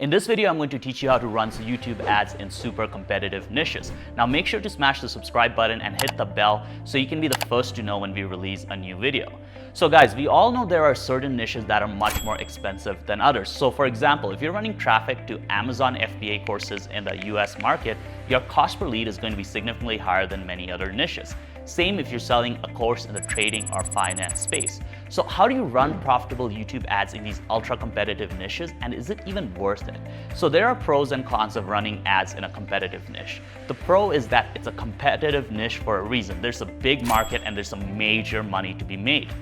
In this video, I'm going to teach you how to run YouTube ads in super competitive niches. Now make sure to smash the subscribe button and hit the bell so you can be the first to know when we release a new video. So guys, we all know there are certain niches that are much more expensive than others. So for example, if you're running traffic to Amazon FBA courses in the US market, your cost per lead is going to be significantly higher than many other niches. Same if you're selling a course in the trading or finance space. So how do you run profitable YouTube ads in these ultra competitive niches, and is it even worth it? So there are pros and cons of running ads in a competitive niche. The pro is that it's a competitive niche for a reason. There's a big market and there's some major money to be made.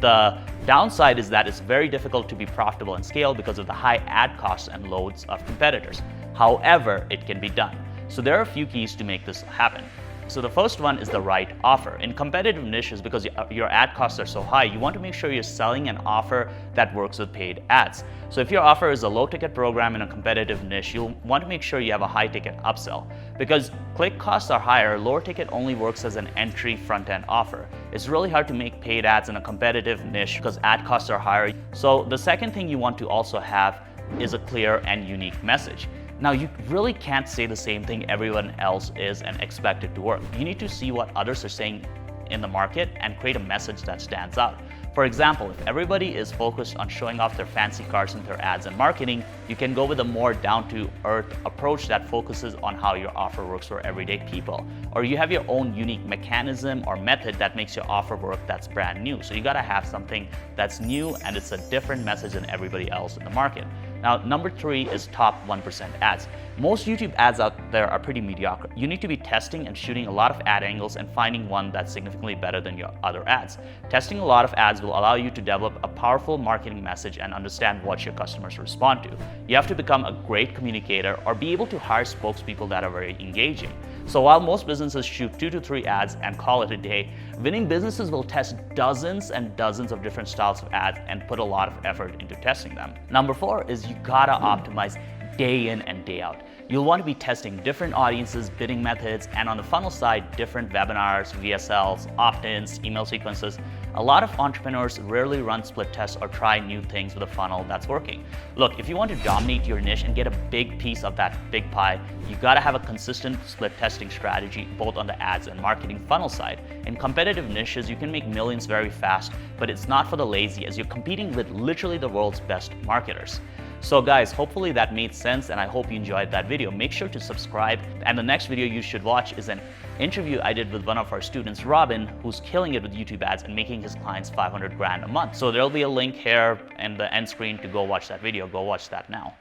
The downside is that it's very difficult to be profitable and scale because of the high ad costs and loads of competitors. However, it can be done. So there are a few keys to make this happen. So the first one is the right offer. In competitive niches, because your ad costs are so high, you want to make sure you're selling an offer that works with paid ads. So if your offer is a low ticket program in a competitive niche, you'll want to make sure you have a high ticket upsell. Because click costs are higher, lower ticket only works as an entry front end offer. It's really hard to make paid ads in a competitive niche because ad costs are higher. So the second thing you want to also have is a clear and unique message. Now, you really can't say the same thing everyone else is and expect it to work. You need to see what others are saying in the market and create a message that stands out. For example, if everybody is focused on showing off their fancy cars in their ads and marketing, you can go with a more down-to-earth approach that focuses on how your offer works for everyday people. Or you have your own unique mechanism or method that makes your offer work that's brand new. So you gotta have something that's new and it's a different message than everybody else in the market. Now, number 3 is top 1% ads. Most YouTube ads out there are pretty mediocre. You need to be testing and shooting a lot of ad angles and finding one that's significantly better than your other ads. Testing a lot of ads will allow you to develop a powerful marketing message and understand what your customers respond to. You have to become a great communicator or be able to hire spokespeople that are very engaging. So while most businesses shoot 2 to 3 ads and call it a day, winning businesses will test dozens and dozens of different styles of ads and put a lot of effort into testing them. Number 4 is you gotta optimize day in and day out. You'll want to be testing different audiences, bidding methods, and on the funnel side, different webinars, VSLs, opt-ins, email sequences. A lot of entrepreneurs rarely run split tests or try new things with a funnel that's working. Look, if you want to dominate your niche and get a big piece of that big pie, you gotta have a consistent split testing strategy both on the ads and marketing funnel side. In competitive niches, you can make millions very fast, but it's not for the lazy as you're competing with literally the world's best marketers. So guys, hopefully that made sense and I hope you enjoyed that video. Make sure to subscribe, and the next video you should watch is an interview I did with one of our students, Robin, who's killing it with YouTube ads and making his clients 500 grand a month. So there'll be a link here in the end screen to go watch that video. Go watch that now.